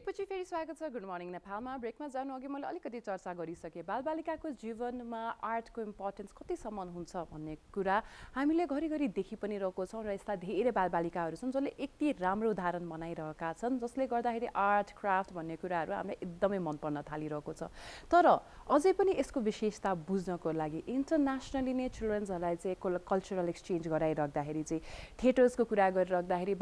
ब्रेकपछि फेरि स्वागत छ गुड मर्निङ नेपालमा। ब्रेकमा जानु अघि मैले अलिकति चर्चा गरिसकेँ बालबालिकाको जीवनमा आर्टको इम्पोर्टेन्स कतिसम्म हुन्छ भन्ने कुरा हामीले घरिघरि देखि पनि रहेको छौँ र यस्ता धेरै बालबालिकाहरू छन् जसले यति राम्रो उदाहरण बनाइरहेका छन् जसले गर्दाखेरि आर्ट क्राफ्ट भन्ने कुराहरू हामीलाई एकदमै मन पर्न थालिरहेको छ। तर अझै पनि यसको विशेषता बुझ्नको लागि इन्टरनेसनली नै चिल्ड्रेन्सहरूलाई चाहिँ कल्चरल एक्सचेन्ज गराइराख्दाखेरि चाहिँ थिएटर्सको कुरा गरिराख्दाखेरि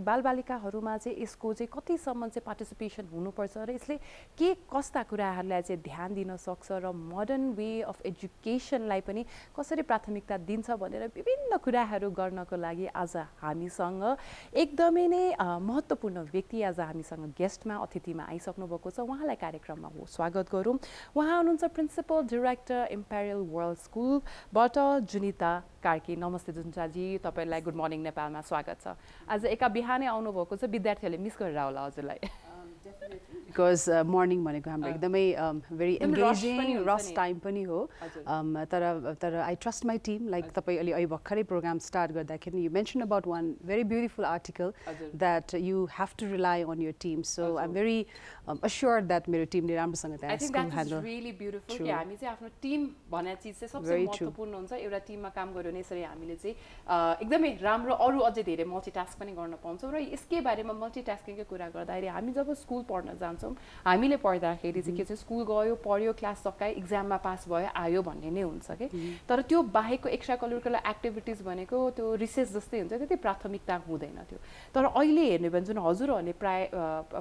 बालबालिकाहरूमा चाहिँ यसको चाहिँ कतिसम्म चाहिँ पार्टिसिपेसन हुनुपर्छ र यसले के कस्ता कुराहरूलाई चाहिँ ध्यान दिन सक्छ र मोडर्न वे अफ एजुकेसनलाई पनि कसरी प्राथमिकता दिन्छ भनेर विभिन्न कुराहरू गर्नको लागि आज हामीसँग एकदमै नै महत्त्वपूर्ण व्यक्ति आज हामीसँग गेस्टमा अतिथिमा आइसक्नु भएको छ। उहाँलाई कार्यक्रममा स्वागत गरौँ। उहाँ हुनुहुन्छ प्रिन्सिपल डाइरेक्टर इम्पेरियल वर्ल्ड स्कुलबाट जुनिता कार्की। नमस्ते जुनिताजी, तपाईँलाई गुड मर्निङ नेपालमा स्वागत छ। आज एका बिहानै आउनुभएको छ, विद्यार्थीहरूले मिस गरेर होला हजुरलाई। बिकज मर्निङ भनेको हाम्रो एकदमै भेरी एन्गेजिङ रस टाइम पनि हो। तर I trust my team. Like तपाईँ अहिले भर्खरै प्रोग्राम स्टार्ट गर्दाखेरि you mention about one very beautiful article that you have to rely on your team. So I am very assure that मेरो टिमले राम्रोसँग हामी चाहिँ आफ्नो टिम भन्ने चिज चाहिँ सबसे महत्त्वपूर्ण हुन्छ। एउटा टिममा काम गऱ्यो भने यसरी हामीले चाहिँ एकदमै राम्रो अरू अझै धेरै मल्टिटास्क पनि गर्न पाउँछौँ। र यसकै बारेमा मल्टिटास्किङको कुरा गर्दाखेरि हामी जब स्कुल पढ्न जान्छौँ हामीले पढ्दाखेरि चाहिँ के चाहिँ स्कुल गयो पढ्यो क्लास सकायो इक्जाममा पास भयो आयो भन्ने नै हुन्छ कि। तर त्यो बाहेकको एक्स्ट्रा करिकुलर एक्टिभिटिज भनेको त्यो रिसेस जस्तै हुन्छ, त्यति प्राथमिकता हुँदैन थियो। तर अहिले हेर्ने भने जुन हजुरहरूले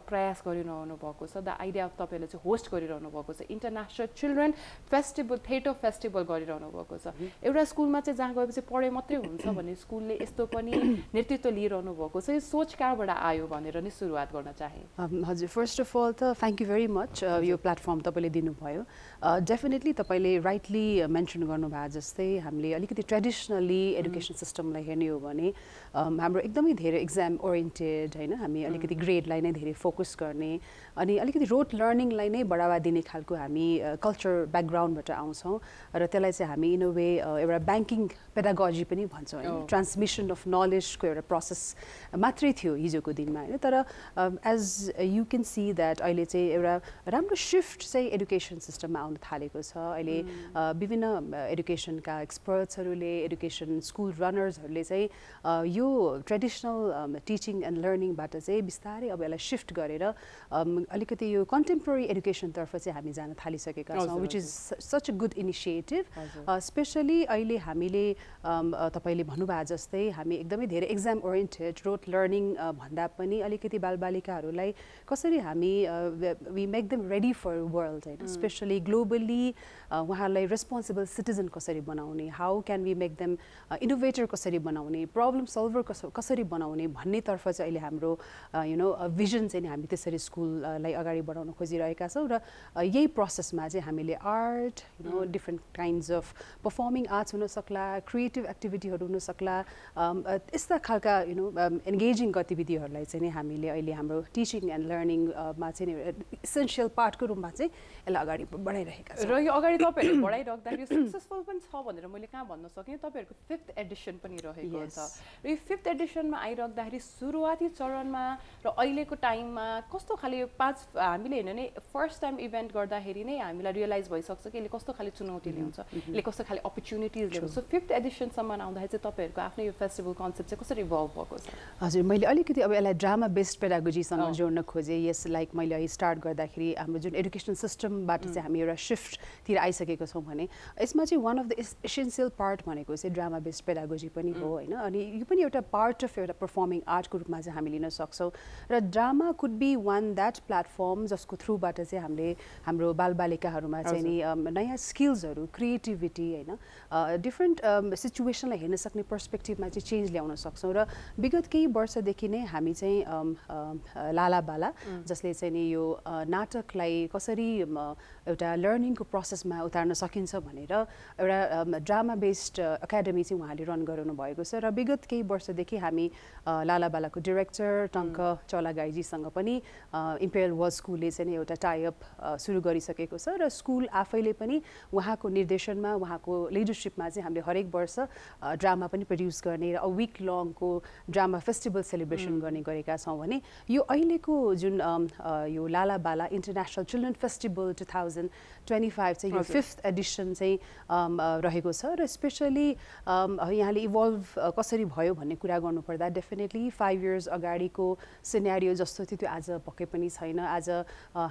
प्रयास गरिरहनु भएको छ, द आइडिया अफ तपाईँहरूले चाहिँ होस्ट गरिरहनु भएको छ international children festival theatre festival गरिरहनु भएको छ। एउटा स्कुलमा चाहिँ जहाँ गएपछि पढाइ मात्रै हुन्छ भने स्कुलले यस्तो पनि नेतृत्व लिइरहनु भएको छ। यो सोच कहाँबाट आयो भनेर नै सुरुवात गर्न चाहे। हजुर, फर्स्ट अफ अल त थ्याङ्क यू भेरी मच यो प्लेटफर्म तपाईँले दिनुभयो। डेफिनेटली तपाईँले राइटली मेन्सन गर्नुभयो जस्तै हामीले अलिकति ट्रेडिसनली एडुकेसन सिस्टमलाई हेर्ने हो भने हाम्रो एकदमै धेरै इक्जाम ओरिएन्टेड होइन, हामी अलिकति ग्रेडलाई नै धेरै फोकस गर्ने अनि अलिकति रोड लर्निङलाई नै बढावा दिने खालको हामी कल्चर ब्याकग्राउन्डबाट आउँछौँ र त्यसलाई चाहिँ हामी इन अ वे एउटा ब्याङ्किङ पेडागोजी पनि भन्छौँ होइन, ट्रान्समिसन अफ नलेजको एउटा प्रोसेस मात्रै थियो हिजोको दिनमा होइन। तर as you can see that अहिले चाहिँ एउटा राम्रो सिफ्ट चाहिँ एडुकेसन सिस्टममा आउन थालेको छ। अहिले विभिन्न एडुकेसनका एक्सपर्ट्सहरूले एडुकेसन स्कुल रनर्सहरूले चाहिँ यो ट्रेडिसनल टिचिङ एन्ड लर्निङबाट चाहिँ बिस्तारै अब यसलाई सिफ्ट गरेर अलिकति यो कन्टेम्पोरेरी एडुकेसनतर्फ चाहिँ हामी जान थालिसकेका छौँ, which is such a good initiative. Specially अहिले हामीले तपाईँले भन्नुभयो जस्तै हामी एकदमै धेरै एक्जाम ओरिएन्टेड रोड लर्निङ भन्दा पनि अलिकति बालबालिकाहरूलाई कसरी हामी we make them ready for world होइन, स्पेसली ग्लोबली उहाँहरूलाई रेस्पोन्सिबल सिटिजन कसरी बनाउने, how can we make them innovator कसरी बनाउने, प्रब्लम सल्भर कसरी बनाउने भन्नेतर्फ चाहिँ अहिले हाम्रो यु नो भिजन चाहिँ हामी त्यसरी स्कुललाई अगाडि बढाउन खोजिरहेका छौँ। र यही प्रोसेसमा चाहिँ हामीले art you know different kinds of performing arts हुनसक्ला, क्रिएटिभ एक्टिभिटीहरू हुनसक्ला, यस्ता खालका यु नो एन्गेजिङ गतिविधिहरूलाई चाहिँ नै हामीले अहिले हाम्रो टिचिङ एन्ड लर्निङमा चाहिँ इसेन्सियल पार्टको रूपमा चाहिँ यसलाई अगाडि बढाइरहेका छौँ। र यो अगाडि तपाईँहरूले बढाइराख्दाखेरि सक्सेसफुल पनि छ भनेर मैले कहाँ भन्न सकेँ। तपाईँहरूको 5th एडिसन पनि रहेको छ र यो 5th एडिसनमा आइराख्दाखेरि सुरुवाती चरणमा र अहिलेको टाइममा कस्तो खाले हामीले हेर्ने नै फर्स्ट टाइम इभेन्ट गर्दाखेरि नै हामीलाई रियलाइज भइसक्छ कि यसले कस्तो खाले चुनौती ल्याउँछ, यसले कस्तो खाले अपर्च्युनिटिज ल्याउँछ। सो 5th एडिसनसम्म आउँदाखेरि चाहिँ तपाईँहरूको आफ्नो यो फेस्टिभल कन्सेप्ट चाहिँ कसरी इभल्भ भएको छ? हजुर, मैले अलिकति अब यसलाई ड्रामा बेस्ड पेडागोजीसँग जोड्न खोजेँ। यस लाइक मैले अहिले स्टार्ट गर्दाखेरि हाम्रो जुन एडुकेसन सिस्टमबाट चाहिँ हामी एउटा सिफ्टतिर आइसकेको छौँ भने यसमा चाहिँ one of the essential part भनेको चाहिँ ड्रामा बेस्ड पेडागोजी पनि हो होइन। अनि यो पनि एउटा पार्ट अफ एउटा पर्फर्मिङ आर्टको रूपमा चाहिँ हामी लिन सक्छौँ। र drama could be one that platform जसको थ्रुबाट चाहिँ हामीले हाम्रो बालबालिकाहरूमा चाहिँ नि नयाँ स्किल्सहरू, क्रिएटिभिटी होइन, डिफ्रेन्ट सिचुएसनलाई हेर्न सक्ने पर्सपेक्टिभमा चाहिँ चेन्ज ल्याउन सक्छौँ। र विगत केही वर्षदेखि नै हामी चाहिँ लाला बाला जसले चाहिँ नि चाहिँ यो नाटकलाई कसरी एउटा लर्निङको प्रोसेसमा उतार्न सकिन्छ भनेर एउटा ड्रामा बेस्ड एकाडेमी चाहिँ उहाँले रन गराउनु भएको छ र विगत केही वर्षदेखि हामी लालाबालाको डिरेक्टर टङ्क चौलागाईजीसँग पनि इम्पेरियल वर्ल्ड स्कुलले चाहिँ एउटा टाइअप सुरु गरिसकेको छ र स्कुल आफैले पनि उहाँको निर्देशनमा उहाँको लिडरसिपमा चाहिँ हामीले हरेक वर्ष ड्रामा पनि प्रड्युस गर्ने र विक लङको ड्रामा फेस्टिभल सेलिब्रेसन गर्ने गरेका छौँ भने यो अहिलेको जुन यो लालाबाला इन्टरनेसनल चिल्ड्रेन फेस्टिभल 2025 चाहिँ यो 5th एडिसन चाहिँ रहेको छ र स्पेसली यहाँले इभल्भ कसरी भयो भन्ने कुरा गर्नुपर्दा डेफिनेटली 5 इयर्स अगाडिको सिनेरियो जस्तो थियो त्यो आज पक्कै पनि छैन आज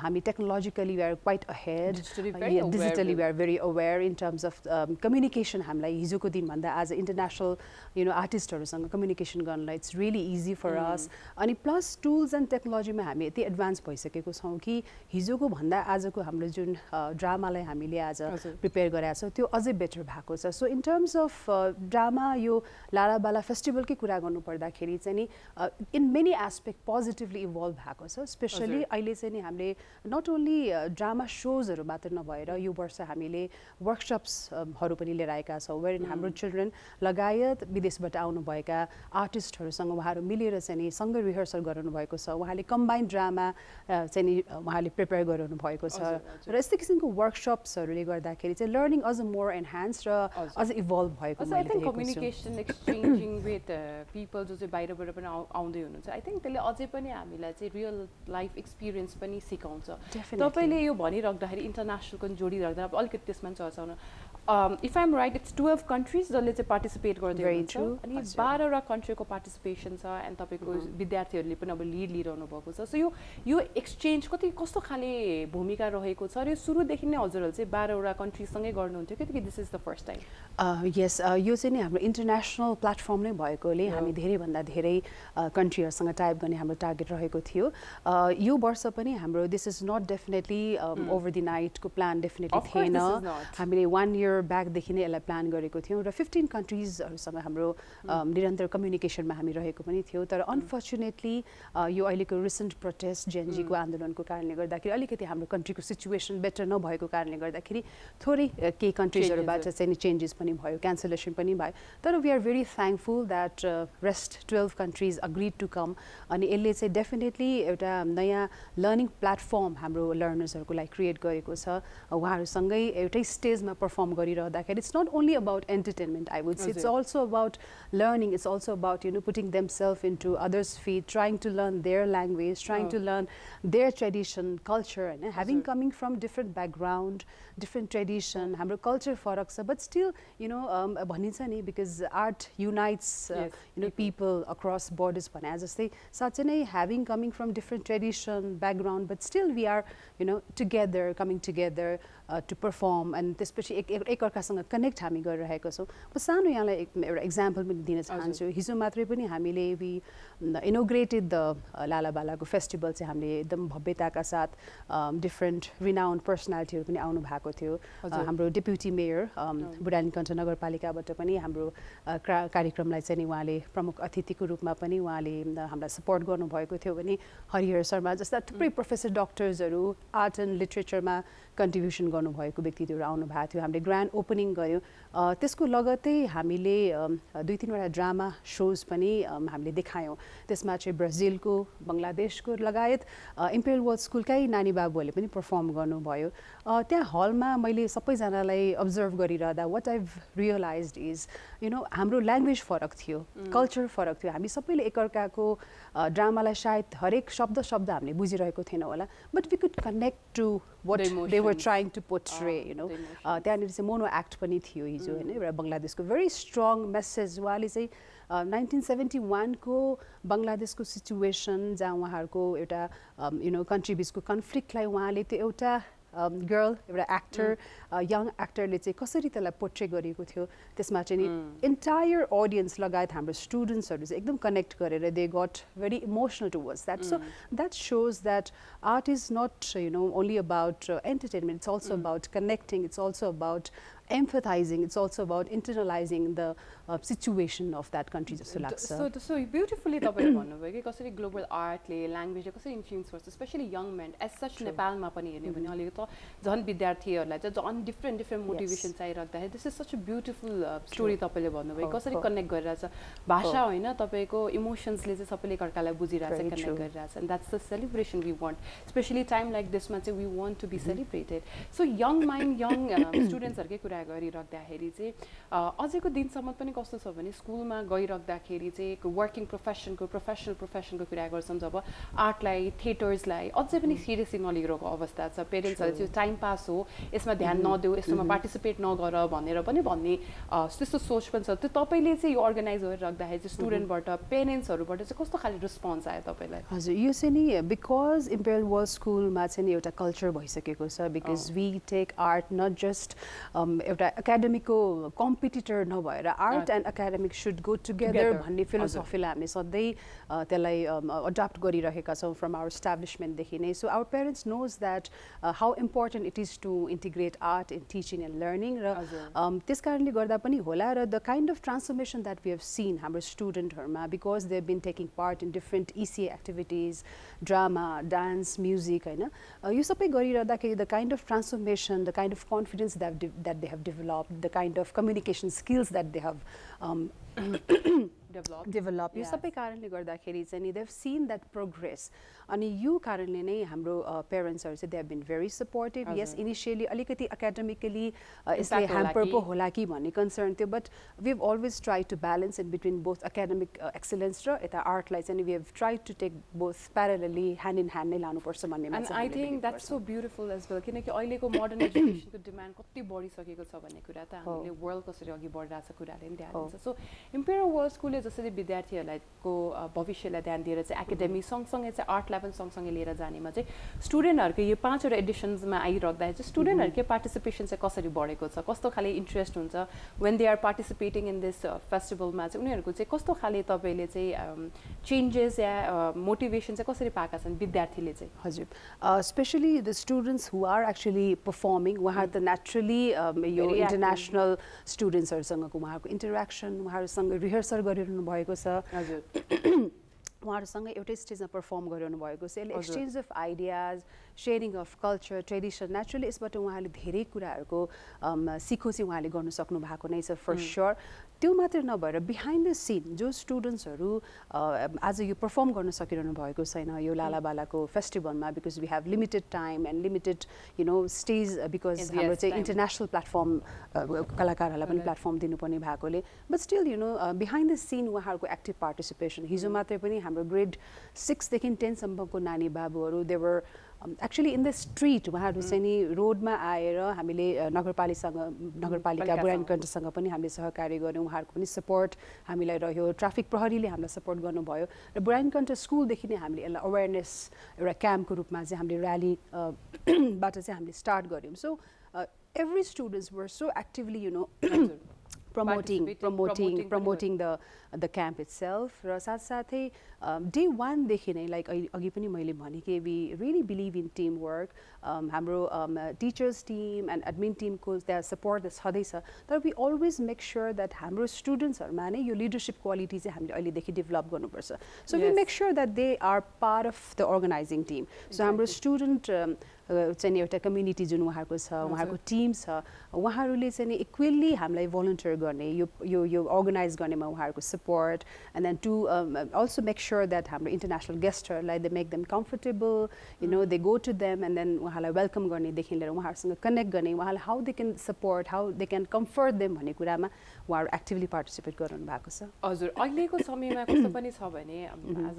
हामी technologically we are quite ahead digitally we are very aware in terms of communication हामीलाई हिजोको दिनभन्दा आज इन्टरनेसनल आर्टिस्टहरूसँग कम्युनिकेसन गर्नलाई it's really easy for us अनि प्लस टुल्स एन्ड टेक्नोलोजीमा हामी यति एडभान्स भइसकेको छौँ कि हिजोको भन्दा आजको हाम्रो जुन ड्रामालाई हामीले आज प्रिपेयर गरेका छौँ त्यो अझै बेटर भएको छ so in terms of drama यो लालाबाला फेस्टिभलकै कुरा गर्नुपर्दाखेरि चाहिँ नि in many aspect positively evolve भएको छ स्पेसली अहिले चाहिँ नि हामीले नट ओन्ली ड्रामा सोजहरू मात्र नभएर यो वर्ष हामीले वर्कसप्सहरू पनि लिएर आएका छौँ वेयर हाम्रो चिल्ड्रेन लगायत विदेशबाट आउनुभएका आर्टिस्टहरूसँग उहाँहरू मिलेर चाहिँ नि सँगै रिहर्सल गराउनु भएको छ उहाँले कम्बाइन्ड ड्रामा चाहिँ नि उहाँले प्रिपेयर गराउनु भएको छ र यस्तै किसिमको वर्कसप्सहरूले गर्दाखेरि चाहिँ लर्निङ अझ मोर एन्हान्स र अझ इभल्भ भएको I think communication exchanging with people जो चाहिँ बाहिरबाट पनि आउँदै हुनुहुन्छ आई थिङ्क त्यसले अझै पनि हामीलाई चाहिँ रियल लाइफ एक्सपिरियन्स पनि सिकाउँछ तपाईँले यो भनिराख्दाखेरि इन्टरनेसनलको जोडिराख्दा अलिकति त्यसमा पनि चर्चा हुन if I'm right it's 12 countries जसले चाहिँ पार्टिसिपेट गर्दै हुनुहुन्छ अनि 12वटा कन्ट्रीको पार्टिसिपेसन छ एन्ड तपाईँको विद्यार्थीहरूले पनि अब लिड लिइरहनु भएको छ सो यो एक्सचेन्ज कस्तो खाले भूमिका रहेको छ र यो सुरुदेखि नै हजुरहरूले चाहिँ 12वटा कन्ट्रीसँगै गर्नुहुन्थ्यो कि this is the first time यस यो चाहिँ नि हाम्रो इन्टरनेसनल प्लेटफर्म नै भएकोले हामी धेरैभन्दा धेरै कन्ट्रीहरूसँग टाइप गर्ने हाम्रो टार्गेट रहेको थियो यो वर्ष पनि हाम्रो this is not definitely over the नाइटको प्लान डेफिनेटली थिएन हामीले 1 इयर ब्याकदेखि नै यसलाई प्लान गरेको थियौँ र 15 कन्ट्रिजहरूसँग हाम्रो निरन्तर कम्युनिकेसनमा हामी रहेको पनि थियौँ तर अनफर्चुनेटली यो अहिलेको रिसेन्ट प्रोटेस्ट जेएनजीको आन्दोलनको कारणले गर्दाखेरि अलिकति हाम्रो कन्ट्रीको सिचुएसन बेटर नभएको कारणले गर्दाखेरि थोरै केही कन्ट्रिजहरूबाट चाहिँ चेन्जेस पनि भयो क्यान्सलेसन पनि भयो तर we are very thankful that rest 12 countries agreed to come अनि यसले चाहिँ डेफिनेटली एउटा नयाँ लर्निङ प्लेटफर्म हाम्रो लर्नर्सहरूको लागि क्रिएट गरेको छ उहाँहरूसँगै एउटै स्टेजमा पर्फर्म गरिरहँदाखेरि it's not only about entertainment I would say it's also about learning it's also about putting themself into others feet trying to learn their language trying to learn their tradition culture होइन having coming from different background different tradition हाम्रो culture फरक छ but still भनिन्छ नि because art unites people across borders भने जस्तै साँच्चै नै having coming from different tradition background but still we are together coming together to perform and त्यसपछि एकअर्कासँग कनेक्ट हामी गरिरहेको छौँ म सानो यहाँलाई एउटा इक्जाम्पल पनि दिन चाहन्छु हिजो मात्रै पनि हामीले वी इनोग्रेटेड द लालाबालाको फेस्टिभल चाहिँ हामीले एकदम भव्यताका साथ डिफ्रेन्ट रिनाउन्ड पर्सनालिटीहरू पनि आउनु भएको थियो हाम्रो डेप्युटी मेयर बुढानीकण्ठ नगरपालिकाबाट पनि हाम्रो कार्यक्रमलाई चाहिँ नि उहाँले प्रमुख अतिथिको रूपमा पनि उहाँले हामीलाई सपोर्ट गर्नुभएको थियो भने हरिहर शर्मा जस्ता थुप्रै प्रोफेसर डक्टर्सहरू आर्ट एन्ड लिटरेचरमा कन्ट्रिब्युसन गर्नुभएको व्यक्तित्वहरू आउनु भएको थियो हामीले ग्रान्ड ओपनिङ गऱ्यौँ त्यसको लगत्तै हामीले 2-3वटा ड्रामा सोज पनि हामीले देखायौँ त्यसमा चाहिँ ब्राजिलको बङ्गलादेशको लगायत इम्पेरियल वर्ल्ड स्कुलकै नानी बाबुहरूले पनि पर्फर्म गर्नुभयो त्यहाँ हलमा मैले सबैजनालाई अब्जर्भ गरिरहँदा वाट आइभ रियलाइज्ड इज हाम्रो ल्याङ्ग्वेज फरक थियो कल्चर फरक थियो हामी सबैले एकअर्काको ड्रामालाई सायद हरेक शब्द हामीले बुझिरहेको थिएनौँ होला but we could connect to what they were trying to portray त्यहाँनिर चाहिँ मोनो एक्ट पनि थियो हिजो होइन एउटा बङ्गलादेशको भेरी स्ट्रङ मेसेज उहाँले चाहिँ 1971 को बङ्गलादेशको सिचुएसन जहाँ उहाँहरूको एउटा कन्ट्री बिचको कन्फ्लिक्टलाई उहाँले त्यो एउटा गर्ल एउटा एक्टर यङ एक्टरले चाहिँ कसरी त्यसलाई पोर्ट्रे गरेको थियो त्यसमा चाहिँ नि इन्टायर अडियन्स लगायत हाम्रो स्टुडेन्ट्सहरू चाहिँ एकदम कनेक्ट गरेर they got very emotional towards that so that shows that art is not only about entertainment it's also about connecting it's also about empathizing, it's also about internalizing the situation of that country जस्तो लाग्छ. So beautifully तपाईले भन्नुभयो कि कसरी global आर्टले ल्याङ्ग्वेजले कसरी influence गर्छ specially young men as such नेपालमा पनि हेर्ने भने अलिक त झन् विद्यार्थीहरूलाई चाहिँ झन् डिफ्रेन्ट मोटिभेसन चाहिराख्दाखेरि this is such a beautiful story तपाईँले भन्नुभयो कसरी कनेक्ट गरिरहेछ भाषा होइन तपाईँको इमोसन्सले चाहिँ सबैले एकअर्कालाई बुझिरहेछ कनेक्ट गरिरहेछ and that's the celebration we want specially time like दिसमा चाहिँ we want to be celebrated so young mind young स्टुडेन्ट्सहरूकै कुरा गरिराख्दाखेरि चाहिँ अझैको दिनसम्म पनि कस्तो छ भने स्कुलमा गइराख्दाखेरि चाहिँ वर्किङ प्रोफेसनको कुरा गर्छौँ जब आर्टलाई थिएटर्सलाई अझै पनि सिरियसली नलिइरहेको अवस्था छ पेरेन्ट्सहरूले चाहिँ टाइम पास हो यसमा ध्यान नदेऊ यसमा पार्टिसिपेट नगर भनेर पनि भन्ने त्यस्तो सोच पनि छ त्यो तपाईँले चाहिँ यो अर्गनाइज गरिराख्दाखेरि चाहिँ स्टुडेन्टबाट पेरेन्ट्सहरूबाट चाहिँ कस्तो खाले रेस्पोन्स आयो तपाईँलाई हजुर यो चाहिँ नि बिकज इम्पेरियल वर्ल्ड स्कुलमा चाहिँ नि एउटा कल्चर भइसकेको छ because we take art not just एउटा एकाडेमिकको कम्पिटिटर नभएर art and academic should go together भन्ने फिलोसफीलाई हामी सधैँ त्यसलाई अडप्ट गरिरहेका छौँ फ्रम आवर इस्टाब्लिसमेन्टदेखि नै so our parents knows that how important it is to integrate art in teaching and learning र त्यस कारणले गर्दा पनि होला र the kind of transformation that we have seen हाम्रो स्टुडेन्टहरूमा because they have been taking part in different ECA activities drama dance music होइन यो सबै गरिरहँदाखेरि the kind of transformation the kind of confidence that they have developed the kind of communication skills that they have develop यो सबै कारणले गर्दाखेरि चाहिँ नि they have seen that progress अनि यो कारणले नै हाम्रो पेरेन्ट्सहरू चाहिँ they have been very supportive यस इनिसियली अलिकति एकाडेमिकली यसले ह्याम्पर पो होला कि भन्ने कन्सर्न थियो but we have always try to balance in between both academic excellence र यता आर्टलाई चाहिँ we have try to take both parallelly hand in hand नै लानुपर्छ भन्ने and I think that's so beautiful as well किनकि अहिलेको मोडर्न एजुकेसनको डिमान्ड कति बढिसकेको छ भन्ने कुरा त हामीले वर्ल्ड कसरी अघि बढिरहेको कुराले पनि ध्यान दिन्छ सो इम्पेरियल वर्ल्ड स्कुलले जसरी विद्यार्थीहरूको भविष्यलाई ध्यान दिएर चाहिँ एकाडेमी सँगसँगै चाहिँ आर्टलाई पनि सँगसँगै लिएर जानेमा चाहिँ स्टुडेन्टहरूको यो 5वटा एडिसन्समा आइराख्दाखेरि चाहिँ स्टुडेन्टहरूकै पार्टिसिपेसन चाहिँ कसरी बढेको छ कस्तो खाले इन्ट्रेस्ट हुन्छ when they are participating in this फेस्टिभलमा चाहिँ उनीहरूको चाहिँ कस्तो खाले तपाईँले चाहिँ चेन्जेस या मोटिभेसन चाहिँ कसरी पाएका छन् विद्यार्थीले चाहिँ हजुर specially the students who are actually performing उहाँहरू त नेचुरली यो इन्टरनेसनल स्टुडेन्ट्सहरूसँगको उहाँहरूको इन्टरेक्सन उहाँहरूसँग रिहर्सल गरिरहनु भएको छ हजुर उहाँहरूसँग एउटै स्टेजमा पर्फर्म गरिरहनु भएको छ यसले exchange of ideas sharing of culture tradition naturally यसबाट उहाँले धेरै कुराहरूको सिखो चाहिँ उहाँले गर्नु सक्नु भएको नै छ फर स्योर त्यो मात्र नभएर बिहाइन्ड द सिन जो स्टुडेन्ट्सहरू आज यो पर्फर्म गर्न सकिरहनु भएको छैन यो लालाबालाको फेस्टिभलमा because we have limited time and limited you know stage because हाम्रो चाहिँ इन्टरनेसनल प्लेटफर्म कलाकारहरूलाई पनि प्लेटफर्म दिनुपर्ने भएकोले but still you know behind the scene उहाँहरूको एक्टिभ पार्टिसिपेसन हिजो मात्रै पनि हाम्रो ग्रेड 6देखि 10सम्मको नानी बाबुहरू they were actually in the street उहाँहरू चाहिँ नि रोडमा आएर हामीले नगरपालिका बुढानीकण्ठसँग पनि हामीले सहकार्य गऱ्यौँ उहाँहरूको पनि सपोर्ट हामीलाई रह्यो ट्राफिक प्रहरीले हामीलाई सपोर्ट गर्नुभयो र बुढानीकण्ठ स्कुलदेखि नै हामीले यसलाई अवेरनेस एउटा क्याम्पको रूपमा चाहिँ हामीले र्यालीबाट चाहिँ हामीले स्टार्ट गऱ्यौँ so every students were so actively you know promoting the camp itself र साथसाथै डे 1देखि नै लाइक अघि पनि मैले भने कि we really believe in team work हाम्रो टिचर्स टिम एन्ड एडमिन टिमको त्यहाँ सपोर्ट छँदैछ तर we always make sure that हाम्रो स्टुडेन्ट्सहरूमा नै यो लिडरसिप क्वालिटी चाहिँ हामीले अहिलेदेखि डेभलप गर्नुपर्छ so we make sure that they are part of the organizing team so हाम्रो स्टुडेन्ट चाहिँ एउटा कम्युनिटी जुन उहाँहरूको छ उहाँहरूको टिम छ उहाँहरूले चाहिँ इक्वेली हामीलाई भलन्टियर गर्ने यो अर्गनाइज गर्नेमा उहाँहरूको support and then to also make sure that हाम्रो इन्टरनेसनल गेस्टहरूलाई they make them comfortable you know they go to them and then उहाँलाई वेलकम गर्नेदेखि लिएर उहाँहरूसँग कनेक्ट गर्ने उहाँलाई how they can support how they can comfort them भन्ने कुरामा उहाँहरू एक्टिभली पार्टिसिपेट गरिरहनु भएको छ हजुर अहिलेको समयमा कस्तो पनि छ भने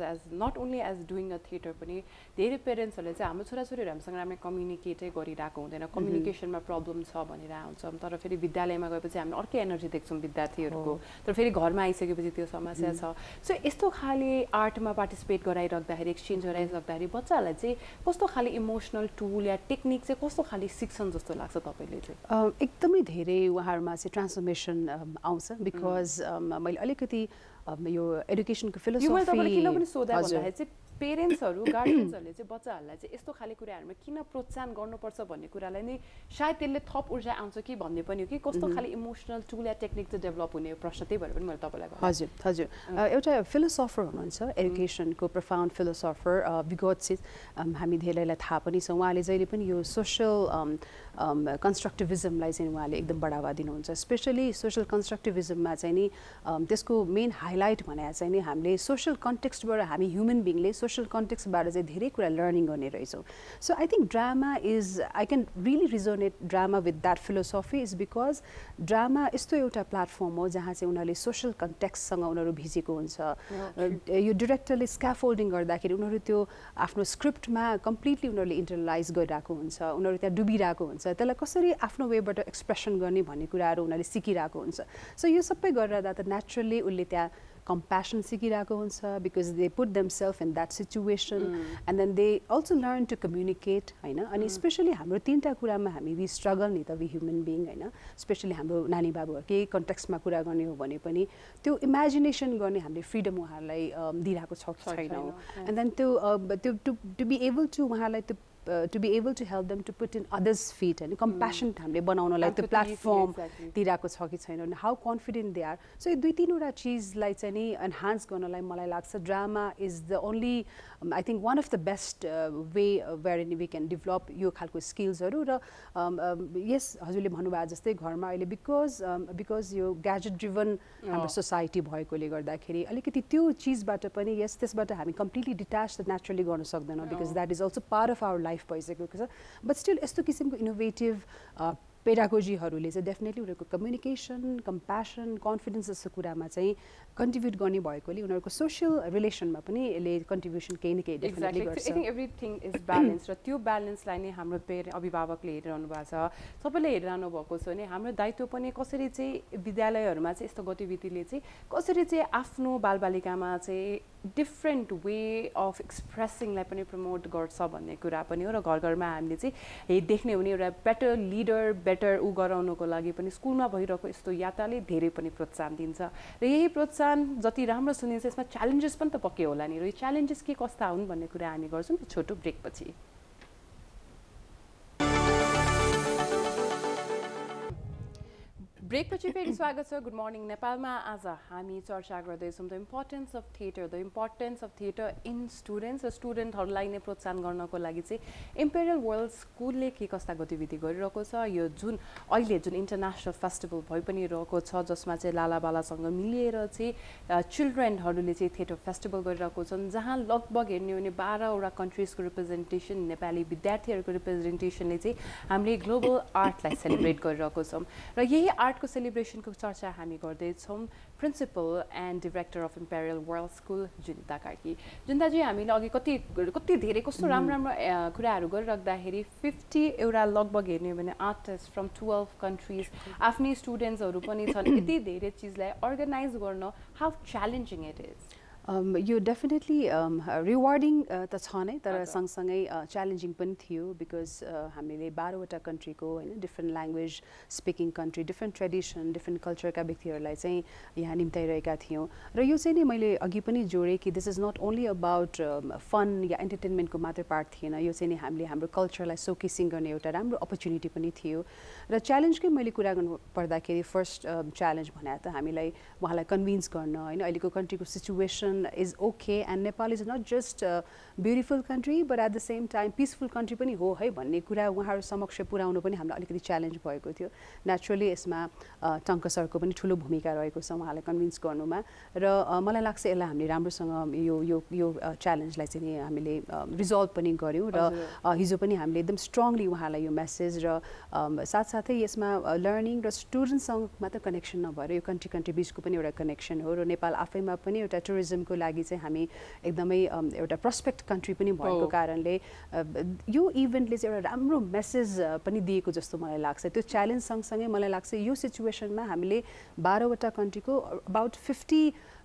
as not only as doing a theatre पनि धेरै पेरेन्ट्सहरूले चाहिँ हाम्रो छोराछोरीहरू हामीसँग राम्रै कम्युनिकेटै गरिरहेको हुँदैन कम्युनिकेसनमा प्रब्लम छ भनेर आउँछौँ तर फेरि विद्यालयमा गएपछि हामीले अर्कै एनर्जी देख्छौँ विद्यार्थीहरूको तर फेरि घरमा आइसकेपछि त्यो समस्या छ सो यस्तो खाले आर्टमा पार्टिसिपेट गराइराख्दाखेरि एक्सचेन्ज गराइराख्दाखेरि बच्चाहरूलाई चाहिँ कस्तो खाले इमोसनल टुल या टेक्निक चाहिँ कस्तो खाले शिक्षण जस्तो लाग्छ तपाईँले चाहिँ एकदमै धेरै उहाँहरूमा चाहिँ ट्रान्सफर्मेसन आउँछ बिकज मैले अलिकति यो एडुकेसनको मैले फिलोसफी तपाईँलाई किन पनि सोधा भन्दाखेरि चाहिँ पेरेन्ट्सहरू गार्जियन्सहरूले चाहिँ बच्चाहरूलाई चाहिँ यस्तो खाले कुराहरूमा किन प्रोत्साहन गर्नुपर्छ भन्ने कुरालाई नै सायद त्यसले थप ऊर्जा आउँछ कि भन्ने पनि हो कि कस्तो खाले इमोसनल टुल या टेक्निक चाहिँ डेभलप हुने प्रश्न त्यही भएर पनि मैले तपाईँलाई हजुर हजुर एउटा फिलोसफर हुनुहुन्छ एडुकेसनको प्रफाउन्ड फिलोसफर विगोट्सिस हामी धेरैलाई थाहा पनि छ उहाँले जहिले पनि यो सोसल कन्स्ट्रक्टिभिजमलाई चाहिँ उहाँले एकदम बढावा दिनुहुन्छ स्पेसली सोसल कन्स्ट्रक्टिभिजममा चाहिँ नि त्यसको मेन हाइलाइट भनेर चाहिँ नि हामीले सोसल कन्टेक्स्टबाट हामी ह्युमन बिङले सोसल कन्टेक्स्टबाट चाहिँ धेरै कुरा लर्निङ गर्ने रहेछौँ so I think drama is I can really resonate drama with that philosophy is because drama यस्तो एउटा प्लेटफर्म हो जहाँ चाहिँ उनीहरूले सोसल कन्टेक्स्टसँग उनीहरू भिजेको हुन्छ यो डिरेक्टरले स्क्याफोल्डिङ गर्दाखेरि उनीहरू त्यो आफ्नो स्क्रिप्टमा कम्प्लिटली उनीहरूले इन्टरलाइज गरिरहेको हुन्छ उनीहरू त्यहाँ डुबिरहेको हुन्छ त्यसलाई कसरी आफ्नो वेबाट एक्सप्रेसन गर्ने भन्ने कुराहरू उनीहरूले सिकिरहेको हुन्छ सो यो सबै गरिरहँदा त नेचुरली उसले त्यहाँ compassion सिकिरहेको हुन्छ because they put themselves in that situation and then they also learn to communicate हैन अनि स्पेशली हाम्रो तीनटा कुरामा हामी we struggle नि त we human being हैन स्पेशली हाम्रो नानी बाबुहरुकै कन्टेक्स्टमा कुरा गर्ने हो भने पनि त्यो इमेजिनेसन गर्ने हामीले फ्रीडम उहाँहरुलाई दिइरहेको छैनौं and then to be able to उहाँहरुलाई to be able to help them to put in others' feet and compassion हामीले बनाउनलाई त्यो प्लेटफर्म दिइरहेको छ कि छैन how confident they are so यो दुई तीनवटा चीजलाई चाहिँ नि एन्हान्स गर्नलाई मलाई लाग्छ drama is the only I think one of the best way wherein we can develop यो खालको स्किल्सहरु र yes हजुरले भन्नुभयो जस्तै घरमा अहिले because यो ग्याजेट ड्रिभन हाम्रो सोसाइटी भएकोले गर्दाखेरि अलिकति त्यो चीजबाट पनि yes त्यसबाट हामी कम्प्लिटली डिट्याच नेचुरली गर्न सक्दैनौं because that is also part of our life भइसकेको छ बट स्टिल यस्तो किसिमको इनोभेटिभ पेडागोजीहरूले चाहिँ डेफिनेटली उनीहरूको कम्युनिकेसन कम्प्यासन कन्फिडेन्स जस्तो कुरामा चाहिँ कन्ट्रिब्युट गर्ने भएकोले उनीहरूको सोसियल रिलेसनमा पनि यसले कन्ट्रिब्युसन केही न केही डेफिनेटली गर्छ I think everything is balance र त्यो ब्यालेन्सलाई नै हाम्रो अभिभावकले हेरिरहनु भएको छ सबैले हेरिरहनु भएको छ भने हाम्रो दायित्व पनि कसरी चाहिँ विद्यालयहरूमा चाहिँ यस्तो गतिविधिले चाहिँ कसरी चाहिँ आफ्नो बालबालिकामा चाहिँ डिफ्रेन्ट वे अफ एक्सप्रेसिङलाई पनि प्रमोट गर्छ भन्ने कुरा पनि हो र घर घरमा हामीले चाहिँ देख्ने हुने एउटा बेटर लिडर बेटर उ गराउनको लागि पनि स्कुलमा भइरहेको यस्तो यात्राले धेरै पनि प्रोत्साहन दिन्छ र यही प्रोत्साहन जति राम्रो सुनिन्छ यसमा च्यालेन्जेस पनि त पक्कै होला नि र यो च्यालेन्जेस के कस्ता हुन् भन्ने कुरा हामी गर्छौँ छोटो ब्रेक पछि ब्रेक पछि फेरि स्वागत छ गुड मर्निङ नेपालमा आज हामी चर्चा गर्दैछौँ the importance of theatre in students र स्टुडेन्टहरूलाई नै प्रोत्साहन गर्नको लागि चाहिँ इम्पेरियल वर्ल्ड स्कुलले के कस्ता गतिविधि गरिरहेको छ यो जुन अहिले जुन इन्टरनेसनल फेस्टिभल भइ पनि रहेको छ जसमा चाहिँ लालाबालासँग मिलेर चाहिँ चिल्ड्रेनहरूले चाहिँ थिएटर फेस्टिभल गरिरहेको छन् जहाँ लगभग हेर्ने हो भने 12वटा कन्ट्रिजको रिप्रेजेन्टेसन नेपाली विद्यार्थीहरूको रिप्रेजेन्टेसनले चाहिँ हामीले ग्लोबल आर्टलाई सेलिब्रेट गरिरहेको छौँ र यही आर्टको सेलिब्रेसनको चर्चा हामी गर्दैछौँ principal and director of Imperial World School Junita Karki Junitaji हामीले अघि कति धेरै कस्तो राम्रो कुराहरू गरिराख्दाखेरि 50 एउटा लगभग हेर्ने हो भने आर्टिस्ट फ्रम 12 कन्ट्रिज आफ्नै स्टुडेन्ट्सहरू पनि छन् यति धेरै चिजलाई अर्गनाइज गर्न हाउ च्यालेन्जिङ इट इज यो डेफिनेटली रिवार्डिङ त छ नै तर सँगसँगै च्यालेन्जिङ पनि थियो बिकज हामीले 12वटा कन्ट्रीको हैन different language speaking country different tradition different कल्चरका व्यक्तिहरूलाई चाहिँ यहाँ निम्ताइरहेका थियौँ र यो चाहिँ नि मैले अघि पनि जोडेँ कि this is not only about fun या इन्टरटेनमेन्टको मात्र पार्ट थिएन यो चाहिँ नि हामीले हाम्रो कल्चरलाई सोकेसिङ गर्ने एउटा राम्रो अपर्च्युनिटी पनि थियो र च्यालेन्जकै मैले कुरा गर्नु पर्दाखेरि फर्स्ट च्यालेन्ज भने त हामीलाई उहाँलाई कन्भिन्स गर्न हैन अहिलेको कन्ट्रीको situation is okay and Nepal is not just a beautiful country but at the same time peaceful country पनि हो है भन्ने कुरा उहाँहरु समक्ष पुर्याउनु पनि हामीलाई अलिकति च्यालेन्ज भएको थियो नेचुरली यसमा टंक सरको पनि ठूलो भूमिका रहेको छ उहाँलाई कन्भिन्स गर्नुमा र मलाई लाग्छ यसलाई हामीले राम्रोसँग यो च्यालेन्जलाई चाहिँ हामीले रिजल्भ पनि गर्यौं र हिजो पनि हामीले एकदम स्ट्रङली उहाँलाई यो मेसेज र साथसाथै यसमा लर्निङ र स्टुडेन्टसँग मात्र कनेक्सन नभएर यो कन्ट्री बीचको पनि एउटा कनेक्सन हो र नेपाल आफैमा पनि एउटा टुरिज्मको लागि चाहिँ हामी एकदमै एउटा प्रोस्पेक्ट कन्ट्री पनि भएको कारणले यो इभेन्टले चाहिँ एउटा राम्रो मेसेज पनि दिएको जस्तो मलाई लाग्छ त्यो च्यालेन्ज सँगसँगै मलाई लाग्छ यो सिचुएसनमा हामीले 12वटा कन्ट्रीको अबाउट 50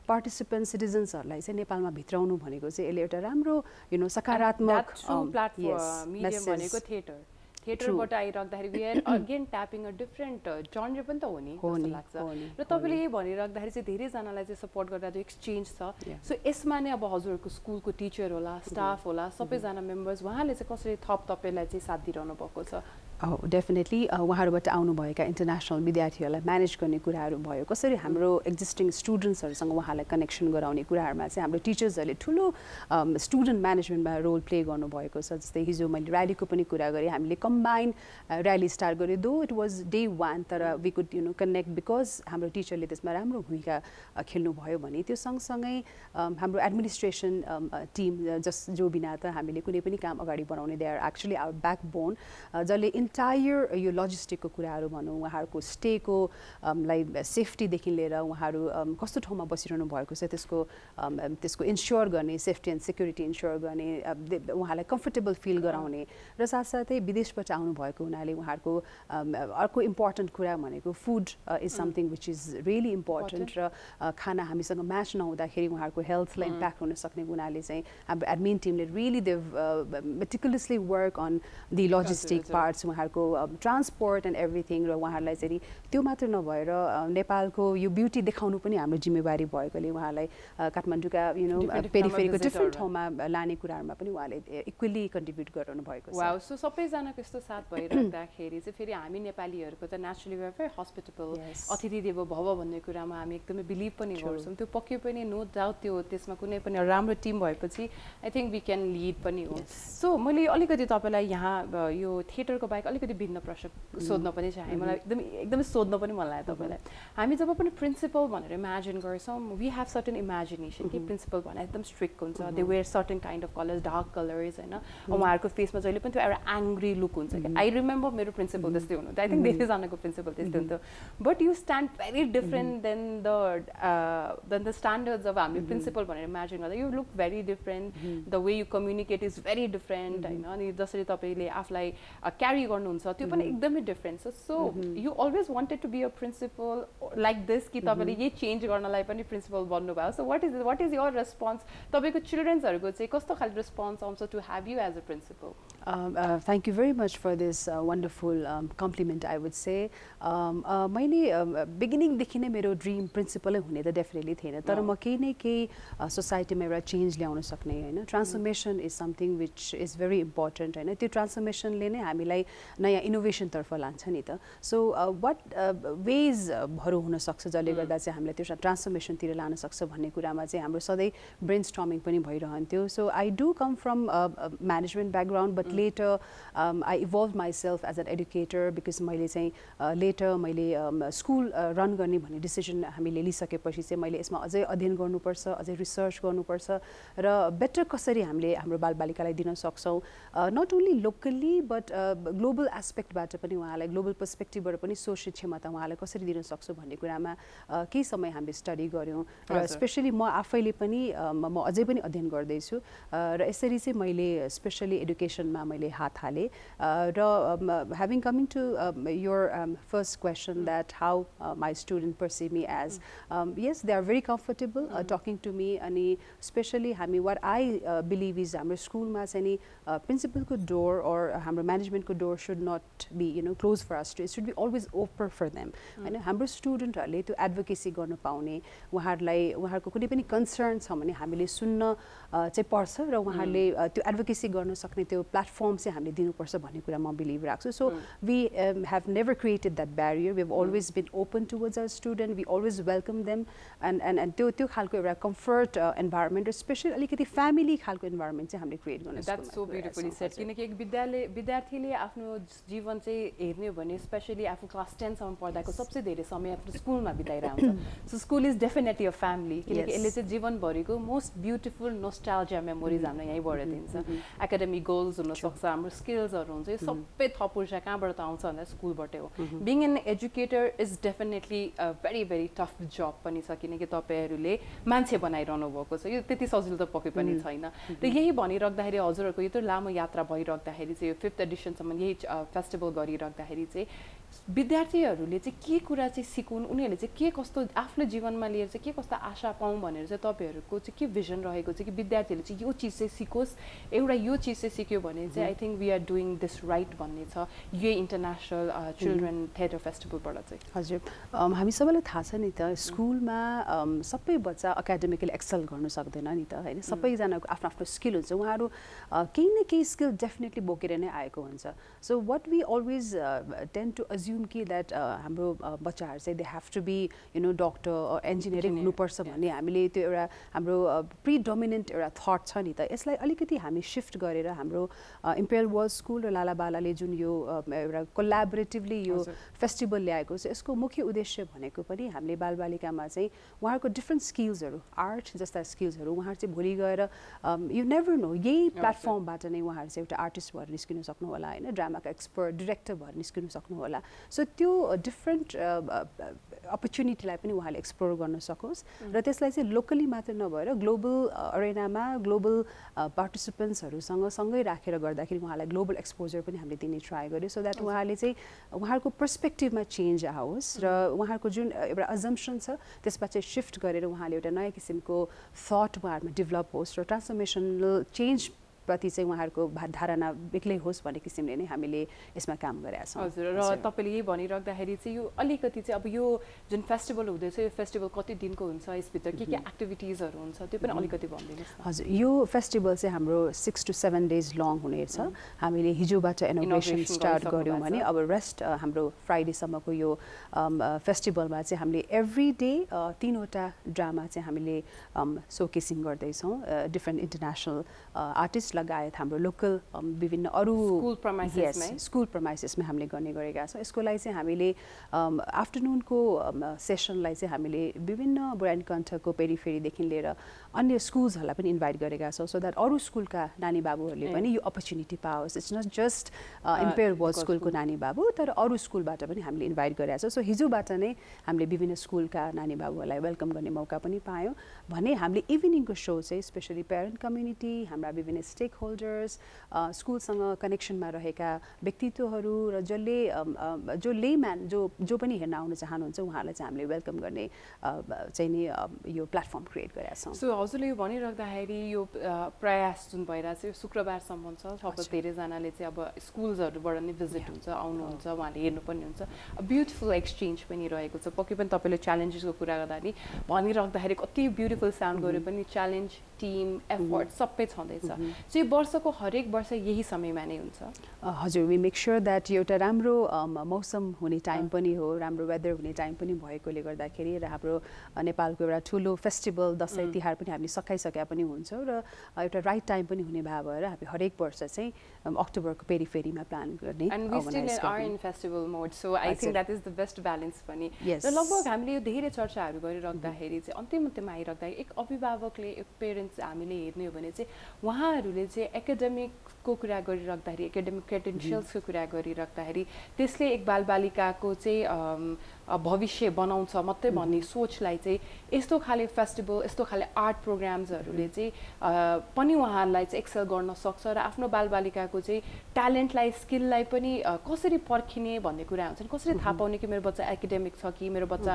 पार्टिसिपेन्ट सिटिजन्सहरूलाई चाहिँ नेपालमा भित्राउनु भनेको चाहिँ यसले एउटा राम्रो सकारात्मक प्लेटफर्म मिडियम भनेको थिएटर थिएटरबाट आइराख्दाखेरि we are again tapping a different genre पनि त हो नि जस्तो लाग्छ र तपाईँले यही भनिराख्दाखेरि चाहिँ धेरैजनालाई चाहिँ सपोर्ट गर्दा जो एक्सचेन्ज छ सो यसमा नै अब हजुरहरूको स्कुलको टिचर होला स्टाफ होला सबैजना मेम्बर्स उहाँले चाहिँ कसरी थप तपाईँलाई चाहिँ साथ दिइरहनु भएको छ डेफिनेटली उहाँहरूबाट आउनुभएका इन्टरनेसनल विद्यार्थीहरूलाई म्यानेज गर्ने कुराहरू भयो कसरी हाम्रो एक्जिस्टिङ स्टुडेन्ट्सहरूसँग उहाँलाई कनेक्सन गराउने कुराहरूमा चाहिँ हाम्रो टिचर्सहरूले ठुलो स्टुडेन्ट म्यानेजमेन्टमा रोल प्ले गर्नुभएको छ जस्तै हिजो मैले र्यालीको पनि कुरा गरेँ हामीले कम्बाइन र्याली स्टार्ट गऱ्यो दो इट वाज डे 1 तर वी कुड कनेक्ट बिकज हाम्रो टिचरले त्यसमा राम्रो भूमिका खेल्नुभयो भने त्यो सँगसँगै हाम्रो एडमिनिस्ट्रेसन टिम जो बिना त हामीले कुनै पनि काम अगाडि बढाउने they are actually our backbone जसले इन्टायर यो लजिस्टिकको कुराहरू भनौँ उहाँहरूको स्टेको लाई सेफ्टीदेखि लिएर उहाँहरू कस्तो ठाउँमा बसिरहनु भएको छ त्यसको इन्स्योर गर्ने सेफ्टी एन्ड सेक्युरिटी इन्स्योर गर्ने उहाँलाई कम्फर्टेबल फिल गराउने र साथसाथै विदेशबाट आउनुभएको हुनाले उहाँहरूको अर्को इम्पोर्टेन्ट कुरा भनेको food is something which is really important र खाना हामीसँग म्याच नहुँदाखेरि उहाँहरूको हेल्थलाई इम्प्याक्ट हुन सक्ने हुनाले चाहिँ हाम्रो एडमिन टिमले रियली देव meticulously work on the logistic parts उहाँहरूको ट्रान्सपोर्ट एन्ड एभ्रिथिङ र उहाँहरूलाई चाहिँ त्यो मात्र नभएर नेपालको यो ब्युटी देखाउनु पनि हाम्रो जिम्मेवारी भएकोले उहाँलाई काठमाडौँका पेरिफेरीको डिफ्रेन्ट ठाउँमा लाने कुराहरूमा पनि उहाँले इक्वली कन्ट्रिब्युट गराउनु भएको छ वाउ सो सबैजनाको यस्तो साथ भइराख्दाखेरि चाहिँ फेरि हामी नेपालीहरूको त नेचुरली वे भेरी हस्पिटेबल अतिथि देवो भव भन्ने कुरामा हामी एकदमै बिलिभ पनि गर्छौँ त्यो पक्कै पनि नो डाउट त्यो त्यसमा कुनै पनि राम्रो टिम भएपछि I think we can lead पनि हो सो मैले अलिकति तपाईँलाई यहाँ यो थिएटरको बाहेक अलिकति भिन्न प्रश्न सोध्न पनि चाहे मलाई एकदमै सोध्न पनि मन लाग्यो तपाईँलाई हामी जब पनि प्रिन्सिपल भनेर इमेजिन गर्छौँ वी हेभ सर्टेन इमेजिनेसन कि प्रिन्सिपल भने एकदम स्ट्रिक्ट हुन्छ they wear certain kind of colours dark colours होइन उहाँहरूको फेसमा जहिले पनि त्यो एउटा एङ्ग्री लुक हुन्छ कि आई रिमेम्बर मेरो प्रिन्सिपल त्यस्तै हुनुहुन्थ्यो आई थिङ्क धेरैजनाको प्रिन्सिपल त्यस्तै हुन्थ्यो but you stand very different than the standards अब हामीले प्रिन्सिपल भनेर इमेजिन गर्दा you look very different the way you communicate is very different होइन अनि जसरी तपाईँले आफूलाई क्यारी गर्नुहुन्छ त्यो पनि एकदमै डिफरेन्ट छ so you always wanted to be a principal like this कि तपाईँले यही चेन्ज गर्नलाई पनि प्रिन्सिपल बन्नुभयो so what is your response तपाईँको चिल्ड्रेन्सहरूको चाहिँ कस्तो खालको रेस्पोन्स आउँछ to have you as a principal thank you very much for this wonderful compliment I would say मैले बिगिनिङदेखि नै मेरो ड्रिम प्रिन्सिपलै हुने त डेफिनेटली थिएन तर म केही न केही सोसाइटीमा एउटा चेन्ज ल्याउन सक्ने होइन transformation is something which is very important होइन त्यो ट्रान्सफर्मेसनले नै हामीलाई नयाँ इनोभेसनतर्फ लान्छ नि त सो वाट वेजहरू हुनसक्छ जसले गर्दा चाहिँ हामीलाई त्यो ट्रान्सफर्मेसनतिर लान सक्छ भन्ने कुरामा चाहिँ हाम्रो सधैँ ब्रेन स्टर्मिङ पनि भइरहन्थ्यो so I do come from management background but later I evolve myself as an educator because मैले चाहिँ लेटर मैले स्कुल रन गर्ने भन्ने डिसिजन हामीले लिइसकेपछि चाहिँ मैले यसमा अझै अध्ययन गर्नुपर्छ अझै रिसर्च गर्नुपर्छ र बेटर कसरी हामीले हाम्रो बालबालिकालाई दिन सक्छौँ not only locally but global एस्पेक्टबाट पनि उहाँलाई ग्लोबल पर्सपेक्टिभबाट पनि सोच्ने क्षमता उहाँलाई कसरी दिन सक्छु भन्ने कुरामा केही समय हामीले स्टडी गऱ्यौँ र स्पेसली म आफैले पनि म अझै पनि अध्ययन गर्दैछु र यसरी चाहिँ मैले स्पेसली एडुकेसनमा मैले हात हालेँ र having coming to your first question that how my student perceive me as yes they are very comfortable talking to me अनि स्पेसली हामी वाट आई बिलिभ इज हाम्रो स्कुलमा चाहिँ नि प्रिन्सिपलको डोर और हाम्रो म्यानेजमेन्टको door should not be close for us to it should be always open for them होइन हाम्रो स्टुडेन्टहरूले त्यो एडभोकेसी गर्नु पाउने उहाँहरूको कुनै पनि कन्सर्न छ भने हामीले सुन्न चाहिँ पर्छ र उहाँहरूले त्यो एडभोकेसी गर्न सक्ने त्यो प्लेटफर्म चाहिँ हामीले दिनुपर्छ भन्ने कुरा म बिलिभ राख्छु so we have never created that barrier we have always been open towards our student we always welcome them and त्यो खालको एउटा कम्फर्ट इन्भाइरोमेन्ट र स्पेसली अलिकति फ्यामिली खालको इन्भाइरोमेन्ट चाहिँ हामीले क्रिएट गर्न द्याट्स सो ब्युटिफुली सेड किनकि एक विद्यार्थीले आफ्नो जीवन चाहिँ हेर्ने हो भने स्पेसली आफू क्लास 10 सम्म पढ्दाको सबसे धेरै समय आफ्नो स्कुलमा बिताइरहेको हुन्छ so school is definitely a family किनकि यसले चाहिँ जीवनभरिको मोस्ट ब्युटिफुल नोस्टाल्जिया मेमोरिज हामीलाई यहीँबाट दिन्छ एकाडेमिक गोल्स हुनसक्छ हाम्रो स्किल्सहरू हुन्छ यो सबै थप ऊर्जा कहाँबाट त आउँछ भन्दा स्कुलबाटै हो being an educator is definitely a very very tough job पनि छ किनकि तपाईँहरूले मान्छे बनाइरहनु भएको छ यो त्यति सजिलो त पक्कै पनि छैन र यही भनिराख्दाखेरि हजुरहरूको यो त लामो यात्रा भइराख्दाखेरि चाहिँ यो 5th एडिसनसम्म यही फेस्टिभल गरिराख्दाखेरि चाहिँ विद्यार्थीहरूले चाहिँ के कुरा चाहिँ सिकुन्, उनीहरूले चाहिँ के कस्तो आफ्नो जीवनमा लिएर चाहिँ के कस्तो आशा पाऊँ भनेर चाहिँ तपाईँहरूको चाहिँ के भिजन रहेको छ कि विद्यार्थीहरूले चाहिँ यो चिज चाहिँ सिकोस्, एउटा यो चिज चाहिँ सिक्यो भने चाहिँ I think we are doing this right भन्ने छ यही इन्टरनेसनल चिल्ड्रेन थिएटर फेस्टिभलबाट चाहिँ? हजुर, हामी सबैलाई थाहा छ नि त, स्कुलमा सबै बच्चा एकाडेमिकली एक्सेल गर्न सक्दैन नि त होइन, सबैजनाको आफ्नो आफ्नो स्किल हुन्छ, उहाँहरू केही न केही स्किल डेफिनेटली बोकेर नै आएको हुन्छ. So what we always tend to assume कि द्याट हाम्रो बच्चाहरू चाहिँ they have to be doctor engineering हुनुपर्छ भन्ने हामीले त्यो एउटा हाम्रो प्रिडोमिनेन्ट एउटा थट छ नि त. यसलाई अलिकति हामी सिफ्ट गरेर हाम्रो इम्पेरियल वर्ल्ड स्कुल र लालाबालाले जुन यो एउटा कोलाबोरेटिभली यो फेस्टिभल ल्याएको छ, यसको मुख्य उद्देश्य भनेको पनि हामीले बालबालिकामा चाहिँ उहाँहरूको डिफ्रेन्ट स्किल्सहरू, आर्ट जस्ता स्किल्सहरू उहाँहरू चाहिँ भोलि गएर यु नेभर नो यही प्लेटफर्मबाट नै उहाँहरू चाहिँ एउटा आर्टिस्ट भएर निस्किनु सक्नु होला होइन, ड्रामाको एक्सपर्ट डिरेक्टर भएर निस्किनु सक्नु होला. सो त्यो डिफ्रेन्ट अपर्च्युनिटीलाई पनि उहाँले एक्सप्लोर गर्न सकोस् र त्यसलाई चाहिँ लोकली मात्र नभएर ग्लोबल अरेनामा ग्लोबल पार्टिसिपेन्ट्सहरूसँग सँगै राखेर गर्दाखेरि उहाँलाई ग्लोबल एक्सपोजर पनि हामीले दिने ट्राई गर्यो, सो द्याट उहाँले चाहिँ उहाँहरूको पर्सपेक्टिभमा चेन्ज आओस् र उहाँहरूको जुन एउटा अजम्सन छ त्यसमा चाहिँ सिफ्ट गरेर उहाँले एउटा नयाँ किसिमको थट उहाँहरूमा डेभलप होस् र ट्रान्सफर्मेसनल चेन्ज प्रति चाहिँ उहाँहरूको धारणा बेग्लै होस् भन्ने किसिमले नै हामीले यसमा काम गरेका छौँ. हजुर, र तपाईँले यही भनिराख्दाखेरि चाहिँ यो अलिकति चाहिँ अब यो जुन फेस्टिभल हुँदैछ यो फेस्टिभल कति दिनको हुन्छ, यसभित्र के एक्टिभिटिजहरू हुन्छ त्यो पनि अलिकति भनिदिनुहोस्. हजुर, यो फेस्टिभल चाहिँ हाम्रो 6 to 7 days लङ हुनेछ. हामीले हिजोबाट इनोग्रेसन स्टार्ट गऱ्यौँ भने अब रेस्ट हाम्रो फ्राइडेसम्मको यो फेस्टिभलमा चाहिँ हामीले एभ्री डे 3वटा ड्रामा चाहिँ हामीले सोकेसिङ गर्दैछौँ. डिफ्रेन्ट इन्टरनेसनल आर्टिस्ट लगायत हाम्रो लोकल विभिन्न अरू स्कुल प्रमाइसेसमा हामीले गर्ने गरेका छौँ. यसको लागि चाहिँ हामीले आफ्टरनुनको सेसनलाई चाहिँ हामीले विभिन्न बुढानी कण्ठको पेरिफेरीदेखि लिएर अन्य स्कुल्सहरूलाई पनि इन्भाइट गरेका छौँ, सो द्याट अरू स्कुलका नानी बाबुहरूले पनि यो अपर्च्युनिटी पाओस्. It's not just empire world स्कुलको नानी बाबु, तर अरू स्कुलबाट पनि हामीले इन्भाइट गरेका छौँ. सो हिजोबाट नै हामीले विभिन्न स्कुलका नानी बाबुहरूलाई वेलकम गर्ने मौका पनि पायौँ भने हामीले इभिनिङको सो चाहिँ स्पेसली प्यारेन्ट कम्युनिटी, हाम्रा विभिन्न स्टेक होल्डर्स, स्कुलसँग कनेक्सनमा रहेका व्यक्तित्वहरू र जो लेम्यान जो पनि हेर्न आउन चाहनुहुन्छ उहाँहरूलाई चाहिँ हामीले वेलकम गर्ने चाहिँ नि यो प्लेटफर्म क्रिएट गरेका छौँ. सो हजुरले यो भनिराख्दाखेरि यो प्रयास जुन भइरहेको छ यो शुक्रबारसम्म छ. सब धेरैजनाले चाहिँ अब स्कुल्सहरूबाट नै भिजिट हुन्छ, आउनुहुन्छ, उहाँले हेर्नुपर्ने हुन्छ. ब्युटिफुल एक्सचेन्ज पनि रहेको छ. पक्कै पनि तपाईँले च्यालेन्जेसको कुरा गर्दाखेरि भनिराख्दाखेरि कति ब्युटिफुल साउन्ड गरे पनि च्यालेन्ज, टिम, एफर्ट सबै छँदैछ. सो यो वर्षको हरेक वर्ष यही समयमा नै हुन्छ? हजुर, वी मेक स्योर द्याट यो एउटा राम्रो मौसम हुने टाइम पनि हो, राम्रो वेदर हुने टाइम पनि भएकोले गर्दाखेरि र हाम्रो नेपालको एउटा ठुलो फेस्टिभल दसैँ तिहार पनि हामीले सकाइसकेका पनि हुन्छौँ र एउटा राइट टाइम पनि हुने भएर हामी हरेक वर्ष चाहिँ अक्टोबरको पेरिफेरीमा प्लान गर्ने. And we still are in festival mode, so I think that is the best balance पनि. र लगभग हामीले यो धेरै चर्चाहरू गरिराख्दाखेरि चाहिँ अन्त्यमा आइराख्दाखेरि एक अभिभावकले एक पेरेन्ट्स हामीले हेर्ने हो भने चाहिँ उहाँहरूले चाहिँ एकाडेमिकको कुरा गरिराख्दाखेरि, एकाडेमिक क्रेडेन्सियल्सको कुरा गरिराख्दाखेरि त्यसले एक बालबालिकाको चाहिँ भविष्य बनाउँछ मात्रै भन्ने सोचलाई चाहिँ यस्तो खाले फेस्टिभल, यस्तो खाले आर्ट प्रोग्राम्सहरूले चाहिँ पनि उहाँहरूलाई चाहिँ एक्सेल गर्न सक्छ र आफ्नो बालबालिकाको चाहिँ ट्यालेन्टलाई, स्किललाई पनि कसरी पर्खिने भन्ने कुरा हुन्छ नि, कसरी थाहा पाउने कि मेरो बच्चा एकाडेमिक छ कि मेरो बच्चा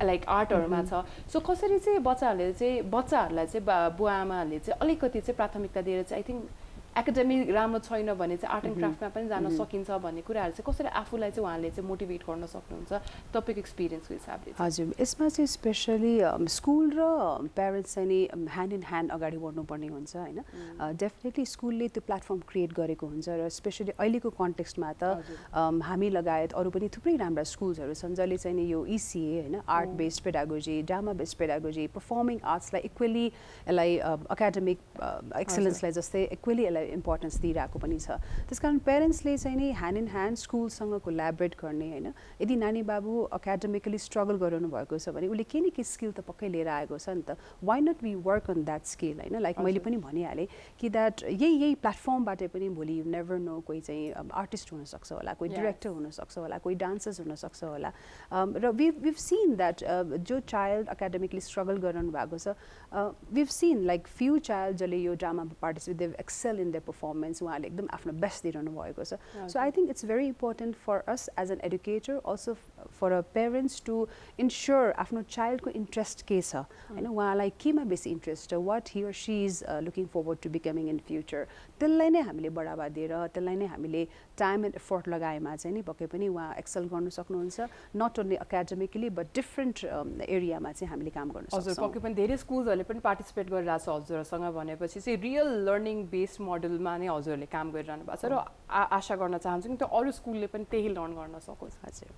लाइक आर्टहरूमा छ. सो कसरी चाहिँ बच्चाहरूलाई चाहिँ बुवा आमाहरूले चाहिँ अलिकति चाहिँ प्राथमिकता दिएर चाहिँ आई थिङ्क एकाडेमिक राम्रो छैन भने चाहिँ आर्ट एन्ड क्राफ्टमा पनि जान सकिन्छ भन्ने कुराहरू चाहिँ कसरी आफूलाई चाहिँ उहाँले चाहिँ मोटिभेट गर्न सक्नुहुन्छ तपाईँको एक्सपिरियन्सको हिसाबले? हजुर, यसमा चाहिँ स्पेसली स्कुल र प्यारेन्ट्स चाहिँ नि ह्यान्ड इन ह्यान्ड अगाडि बढ्नुपर्ने हुन्छ होइन. डेफिनेटली स्कुलले त्यो प्लेटफर्म क्रिएट गरेको हुन्छ र स्पेसली अहिलेको कन्टेक्स्टमा त हामी लगायत अरू पनि थुप्रै राम्रा स्कुल्सहरू छन् जसले चाहिँ नि यो इसिए होइन, art based pedagogy, drama based pedagogy, performing आर्ट्सलाई इक्वली यसलाई एकाडेमिक एक्सलेन्सलाई जस्तै इक्वली यसलाई इम्पोर्टेन्स दिइरहेको पनि छ. त्यसकारण पेरेन्ट्सले चाहिँ नि ह्यान्ड इन ह्यान्ड स्कुलसँग कोल्याबोरेट गर्ने होइन. यदि नानी बाबु एकाडेमिकली स्ट्रगल गरिरहनु भएको छ भने उसले केही न केही स्किल त पक्कै लिएर आएको छ नि त. Why not we work on that skill होइन. लाइक मैले पनि भनिहालेँ कि द्याट यही प्लेटफर्मबाट पनि भोलि यु नेभर नो कोही चाहिँ आर्टिस्ट हुनसक्छ होला, कोही डिरेक्टर हुनसक्छ होला, कोही डान्सर्स हुनसक्छ होला. र we've seen that जो चाइल्ड एकाडेमिकली स्ट्रगल गरिरहनु भएको छ, we've seen like few child जसले यो ड्रामामा participate, they've excelled in their performance, उहाँले एकदम आफ्नो बेस्ट दिइरहनु भएको छ. So I think it's very important for us as an educator, also for our parents to ensure आफ्नो child को interest के छ, हैन, उहाँलाई केमा बेसी interest छ, what he or she is looking forward to becoming in future. त्यसलाई नै हामीले बढावा दिएर त्यसलाई नै हामीले time and effort लगाएमा चाहिँ नि पक्कै पनि उहाँ excel गर्न सक्नुहुन्छ, not only academically but different area मा चाहिँ हामीले काम गर्न सक्छौं. हजुर, पक्कै पनि धेरै स्कुलहरुले पनि पार्टिसिपेट गरिरहेछ हजुरसँग भनेपछि चाहिँ रियल लर्निङ बेस्ड मोडलमा नै हजुरले काम गरिरहनु भएको छ र आशा गर्न चाहन्छु कि त्यो अरु स्कुलले पनि त्यही लर्न गर्न सकोस्. हजुर.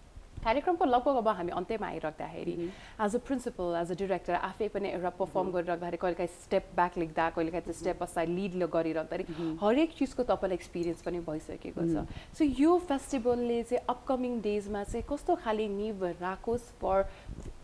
कार्यक्रमको लगभग अब हामी अन्त्यमा आइराख्दाखेरि as a principal as a director आफै पनि एउटा परफर्म गरिराख्दाखेरि कहिलेकाहीँ स्टेप ब्याक लेख्दा कहिलेकाहीँ चाहिँ स्टेप असाइड लिड गरिराख्दाखेरि हरेक चिजको तपाईँलाई एक्सपिरियन्स पनि भइसकेको छ. सो यो फेस्टिभलले चाहिँ अपकमिङ डेजमा चाहिँ कस्तो खाले निभ राखोस् फर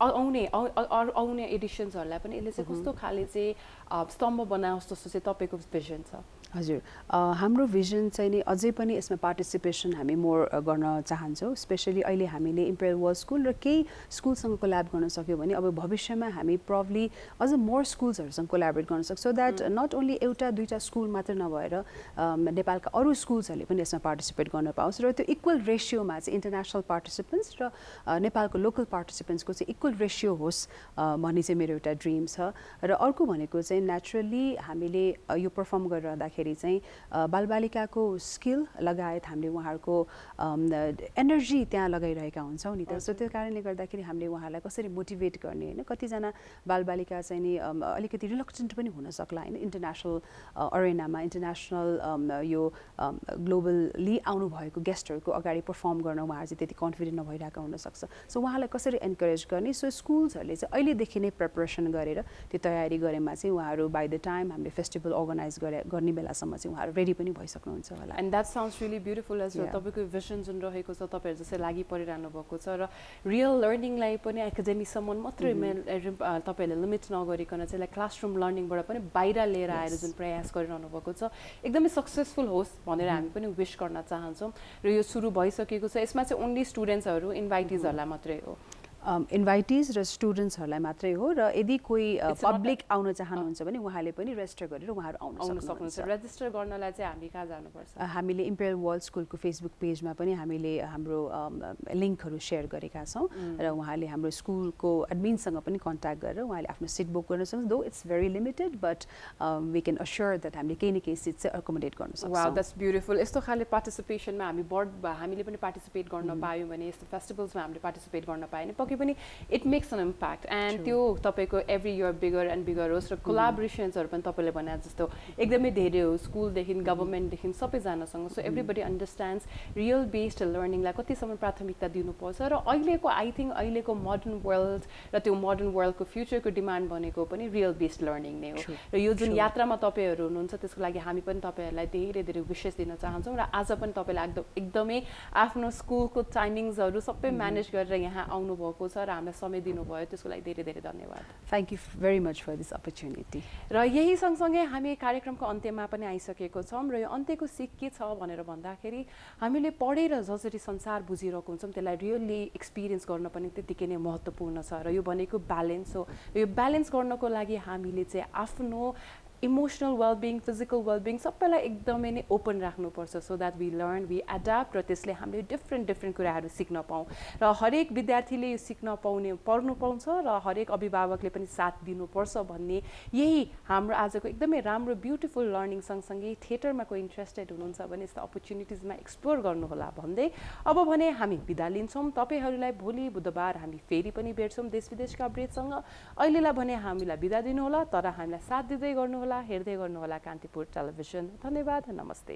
आउने एडिसन्सहरूलाई पनि यसले चाहिँ कस्तो खाले चाहिँ स्तम्भ बनाओस् जस्तो चाहिँ तपाईँको भिजन छ? हजुर, हाम्रो भिजन चाहिँ नि अझै पनि यसमा पार्टिसिपेसन हामी मोर गर्न चाहन्छौँ. स्पेशली अहिले हामीले इम्पेरियल वर्ल्ड स्कुल र केही स्कुलसँग कोल्याब गर्न सक्यो भने अब भविष्यमा हामी प्रब्ली अझ मोर स्कुल्सहरूसँग कोल्याबोरेट गर्न सक्छौँ. द्याट नट ओन्ली एउटा दुईटा स्कुल मात्र नभएर नेपालका अरू स्कुल्सहरूले पनि यसमा पार्टिसिपेट गर्न पाओस् र त्यो इक्वल रेसियोमा चाहिँ इन्टरनेसनल पार्टिसिपेन्ट्स र नेपालको लोकल पार्टिसिपेन्ट्सको चाहिँ इक्वल रेसियो होस् भन्ने चाहिँ मेरो एउटा ड्रिम छ. र अर्को भनेको चाहिँ नेचुरली हामीले यो पर्फर्म गरिरहँदाखेरि चाहिँ बालबालिकाको स्किल लगायत हामीले उहाँहरूको एनर्जी त्यहाँ लगाइरहेका हुन्छौँ नि त. सो त्यो कारणले गर्दाखेरि हामीले उहाँहरूलाई कसरी मोटिभेट गर्ने, होइन, कतिजना बालबालिका चाहिँ नि अलिकति रिलक्टेन्ट पनि हुन सक्ला, होइन, इन्टरनेसनल अरेनामा इन्टरनेसनल यो ग्लोबली आउनुभएको गेस्टहरूको अगाडि पर्फर्म गर्न उहाँहरू चाहिँ त्यति कन्फिडेन्ट नभइरहेका हुनसक्छ. सो उहाँलाई कसरी एन्करेज गर्ने? सो स्कुल्सहरूले चाहिँ अहिलेदेखि नै प्रिपरेसन गरेर त्यो तयारी गरेमा चाहिँ उहाँहरू बाई द टाइम हामीले फेस्टिभल अर्गनाइज गर्ने बेलासम्म चाहिँ उहाँहरू रेडी पनि भइसक्नुहुन्छ होला. And that sounds really beautiful as well. तपाईँको भिजन जुन रहेको छ तपाईँहरू जस्तै लागि परिरहनु भएको छ र रियल लर्निङलाई पनि एकाडेमीसम्म मात्रै तपाईँहरूले लिमिट नगरिकन चाहिँ क्लासरुम लर्निङबाट पनि बाहिर लिएर आएर जुन प्रयास गरिरहनु भएको छ एकदमै सक्सेसफुल होस् भनेर हामी पनि विश गर्न चाहन्छौँ. र यो सुरु भइसकेको छ. यसमा चाहिँ ओन्ली स्टुडेन्ट्सहरू इन्भाइटिजहरूलाई मात्रै हो? इन्भाइटिज र स्टुडेन्ट्सहरूलाई मात्रै हो र यदि कोही पब्लिक आउन चाहनुहुन्छ भने उहाँले पनि रेजिस्टर गरेर उहाँहरू आउन सक्नुहुन्छ. रेजिस्टर गर्नलाई चाहिँ हामी कहाँ जानुपर्छ? हामीले इम्पेरियल वर्ल्ड स्कुलको फेसबुक पेजमा पनि हामीले हाम्रो लिङ्कहरू सेयर गरेका छौँ र उहाँले हाम्रो स्कुलको एडमिनसँग पनि कन्ट्याक्ट गरेर उहाँले आफ्नो सिट बुक गर्न सक्नुहुन्छ. Though it's very limited but we can assure that हामीले केही न केही सिट चाहिँ एकोमोडेट गर्न सक्छौँ. Wow, that's beautiful. यस्तो खाले पार्टिसिपेसनमा हामीले पनि पार्टिसिपेट गर्न पायौँ भने, यस्तो फेस्टिभल्समा हामीले पार्टिसिपेट गर्न पायौँ भने पनि it makes an impact. And त्यो तपाईँको every year bigger and bigger होस् र कोलाबोरेसन्सहरू पनि तपाईँले भने जस्तो एकदमै धेरै हो, स्कुलदेखि गभर्मेन्टदेखि सबैजनासँग. So everybody understands real based लर्निङलाई कतिसम्म प्राथमिकता दिनुपर्छ. र अहिलेको आई थिङ्क अहिलेको मोडर्न वर्ल्ड र त्यो मोडर्न वर्ल्डको फ्युचरको डिमान्ड भनेको पनि रियल बेस्ड लर्निङ नै हो. र यो जुन यात्रामा तपाईँहरू हुनुहुन्छ त्यसको लागि हामी पनि तपाईँहरूलाई धेरै धेरै विशेष दिन चाहन्छौँ. र आज पनि तपाईँले एकदमै आफ्नो स्कुलको टाइमिङ्सहरू सबै म्यानेज गरेर यहाँ आउनुभएको छ र हामीलाई समय दिनुभयो, त्यसको लागि धेरै धेरै धन्यवाद. Thank you very much for this opportunity. र यही सँगसँगै हामी कार्यक्रमको अन्त्यमा पनि आइसकेको छौँ. र यो अन्त्यको सिक के छ भनेर भन्दाखेरि हामीले पढेर जसरी संसार बुझिरहेको हुन्छौँ त्यसलाई रियली एक्सपिरियन्स गर्न पनि त्यतिकै नै महत्त्वपूर्ण छ. र यो भनेको ब्यालेन्स हो. यो ब्यालेन्स गर्नको लागि हामीले चाहिँ आफ्नो इमोसनल वेलबिङ, फिजिकल वेलबिङ सबैलाई एकदमै नै ओपन राख्नुपर्छ. So that we learn, we adapt र त्यसले हामीले डिफ्रेन्ट कुराहरू सिक्न पाऊँ. र हरेक विद्यार्थीले यो सिक्न पढ्नु पाउँछ र हरेक अभिभावकले पनि साथ दिनुपर्छ भन्ने यही हाम्रो आजको एकदमै राम्रो ब्युटिफुल लर्निङ सँगसँगै थिएटरमा कोही इन्ट्रेस्टेड हुनुहुन्छ भने यस्तो अपर्च्युनिटिजमा एक्सप्लोर गर्नुहोला भन्दै अब भने हामी बिदा लिन्छौँ. तपाईँहरूलाई भोलि बुधबार हामी फेरि पनि भेट्छौँ देश विदेशका अपडेटसँग. अहिलेलाई भने हामीलाई बिदा दिनुहोला, तर हामीलाई साथ दिँदै गर्नुहोला, हेर्दै गर्नुहोला कान्तिपुर टेलिभिजन. धन्यवाद, नमस्ते.